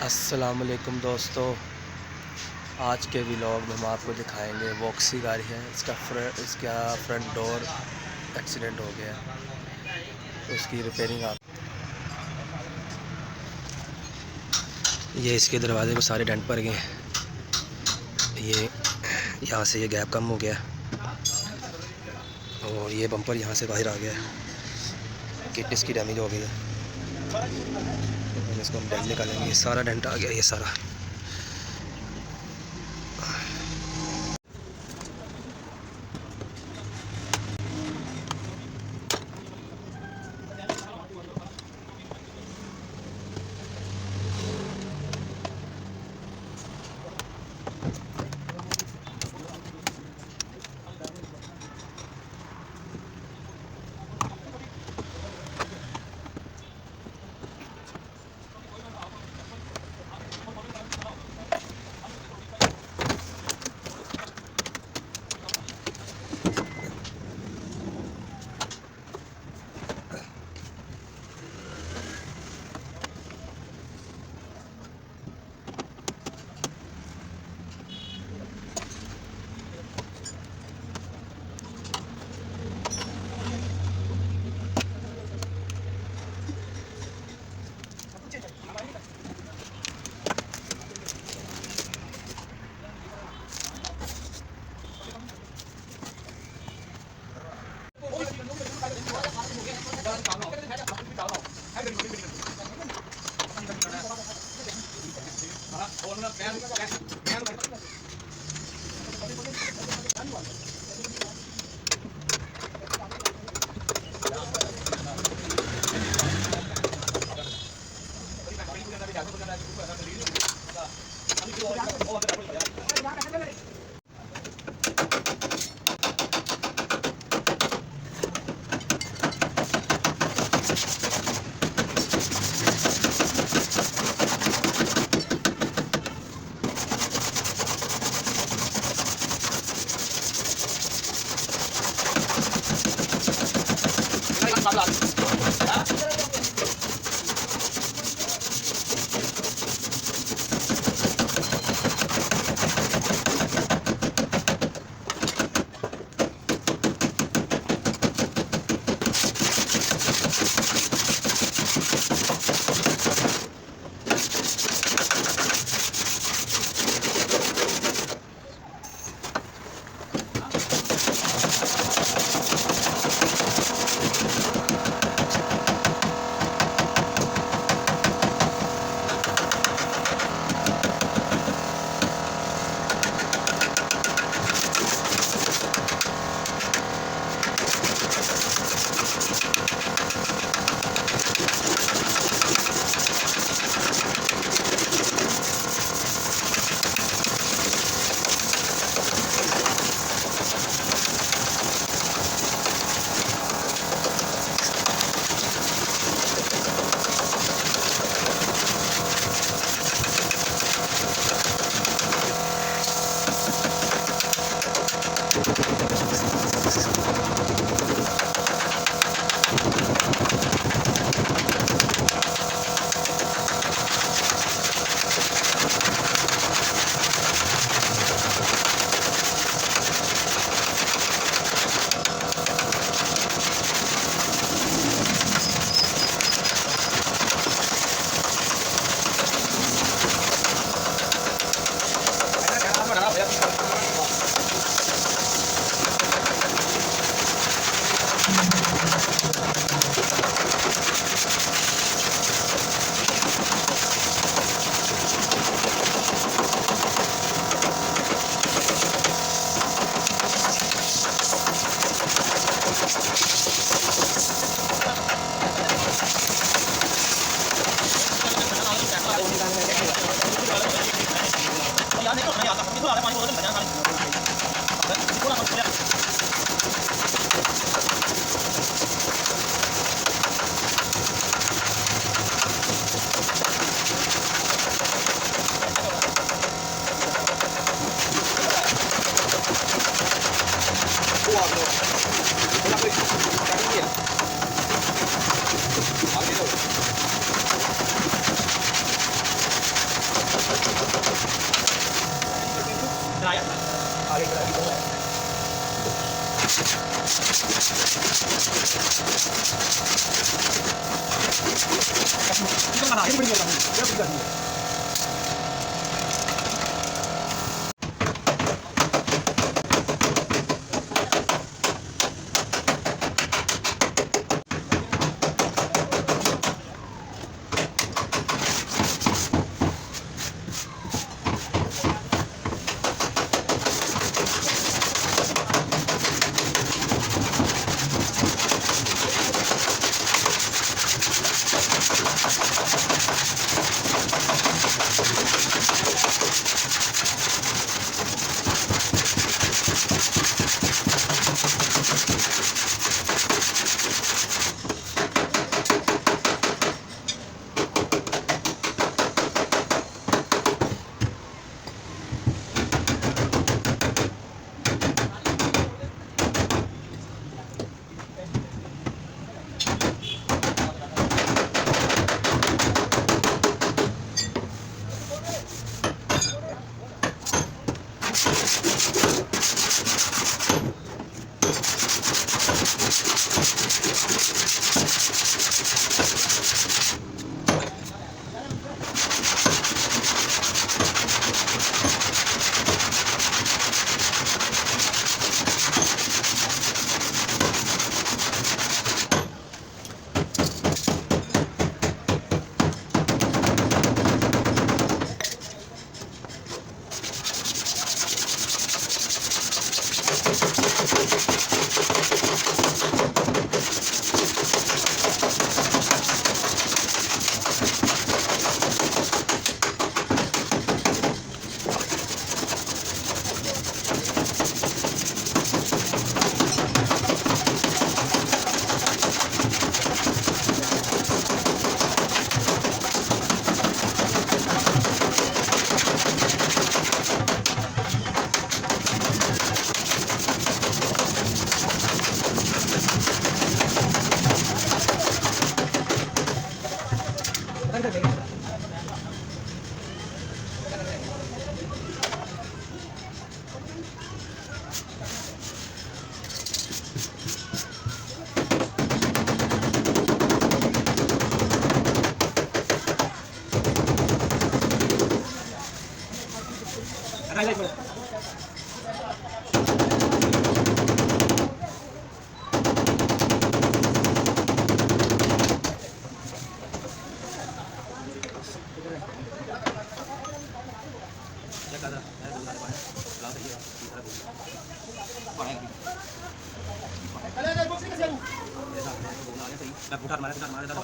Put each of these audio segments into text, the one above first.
अस्सलामुअलैकुम दोस्तों, आज के व्लॉग में हम आपको दिखाएंगे वॉक्सी गाड़ी है। इसका फ्रंट डोर एक्सीडेंट हो गया, उसकी रिपेयरिंग आप। ये इसके दरवाजे में सारे डेंट पड़ गए हैं। ये यहाँ से ये गैप कम हो गया और ये बम्पर यहाँ से बाहर आ गया है। किट इसकी डैमेज हो गई है। इसको हम डेंट निकालेंगे। ये सारा डेंट आ गया, ये सारा।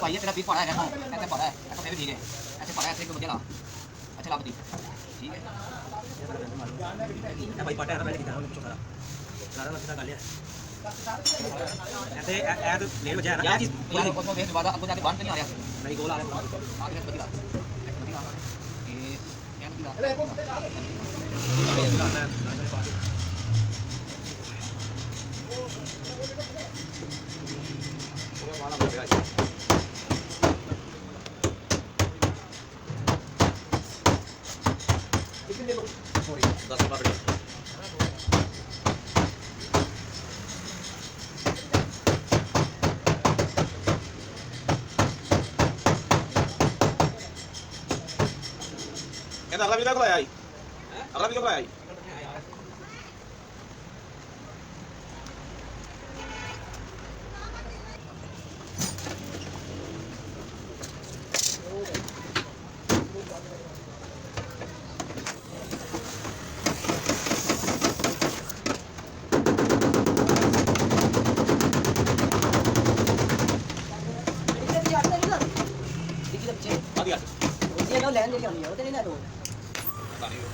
ਭਾਈ ਤੇਰਾ ਪੀਸ ਪਾਣਾ ਹੈ ਨਾ ਇੱਥੇ ਪਾਣਾ ਹੈ ਇੱਥੇ ਫੇਰ ਵੀ ਠੀਕ ਹੈ ਇੱਥੇ ਪਾਣਾ ਇੱਥੇ ਕੋਈ ਵਧੀਆ ਲਾ ਅੱਛਾ ਲੱਭਦੀ ਠੀਕ ਹੈ ਇਹ ਭਾਈ ਪਾਟਾ ਹੈ ਨਾ ਮੈਂ ਕਿਹਾ ਉਹਨੂੰ ਪੁੱਛੋ ਸਾਰਾ ਸਾਰਾ ਮਸਲਾ ਕਰ ਲਿਆ ऐसे ऐड लेट बजा है ना चीज यार उसमें वेस्ट वाला आपको जाके बांध नहीं आ रहा नहीं गोल आ रहा है आगे से बदला ये क्या बदला अगला वीडियो कब आया आई अगला वीडियो कब आया आई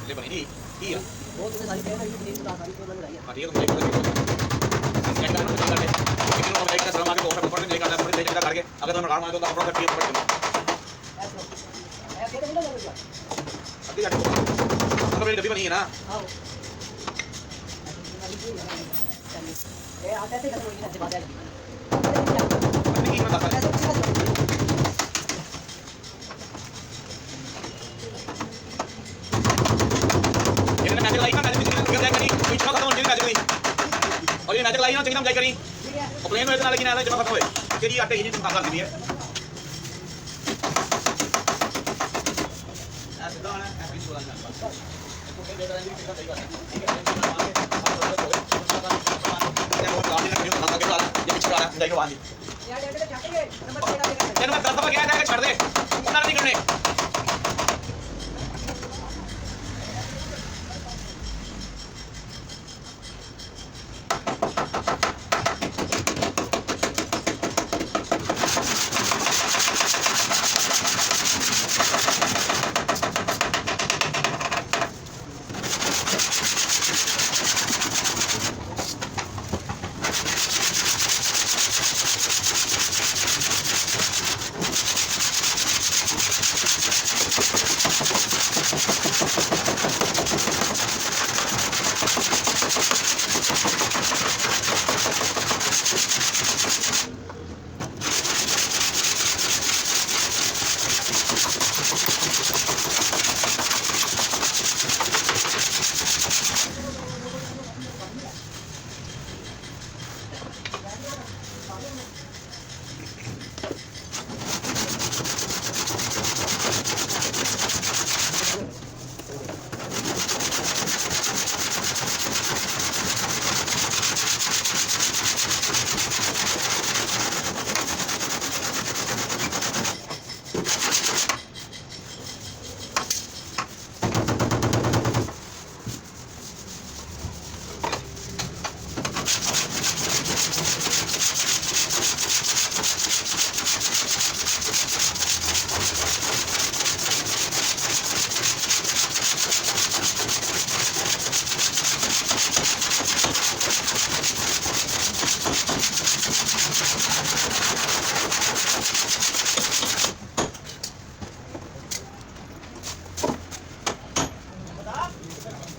ले बनी नहीं ठीक है वो तुमने सारी कह रही थी तो सारी प्रॉब्लम आई है ठीक है तुम देख लो स्कैन करना कर ले लेकिन वो लाइट का सलाम आके ऑफर ऊपर नहीं करना पड़े देख करके अगर तुम गाड़ मारे तो अपना करती है पड़ दूंगा ऐसे तो नहीं अभी जाके तो मेरी डब्बी बनी है ना हां ये आते थे खत्म होगी ना बात है नहीं मैं बता ये मैं लाइक का मैंने भी कर दिया करी बीच में खत्म होनी चाहिए मैजिक नहीं और ये मैजिक लाई ना चंगी तरह करी और प्लेन में इतना लेकिन आना जब खत्म होए तेरी आटे ही नहीं काम कर दी है ऐसे तो ना ऐसे ही बोला तेन मैं 10 दफा कहा था छड़ दे उन्होंने नहीं करने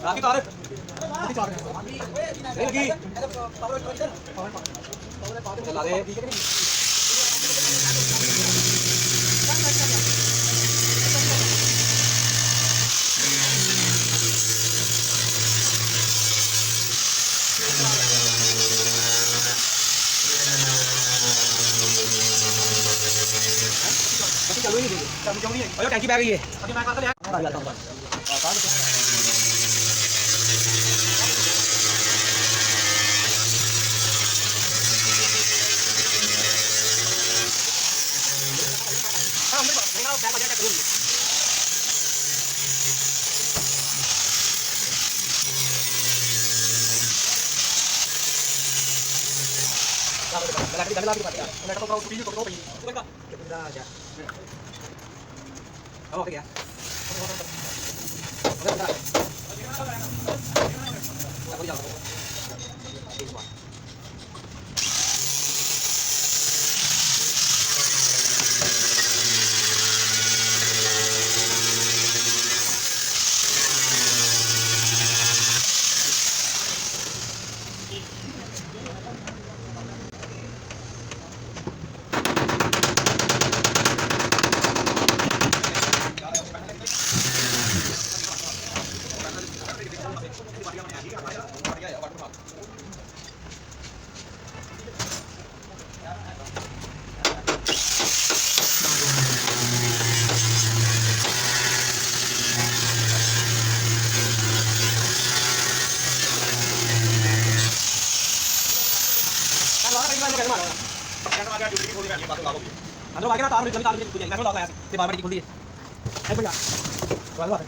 राखी तार लगी चला दे टैंकी बैग ये अंदर आगे ना तार में तार में खुल जाएगा मैं लॉक आया ते बार-बार की खुल दी है ए भैया वाला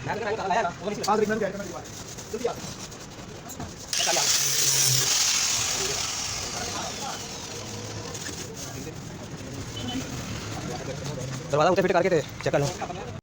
मैं तो लाया था वो नहीं 5 रिकमेंड किया करना दीवार जल्दी आ चल यार दरवाजा ऊपर फिट करके थे चेक कर लो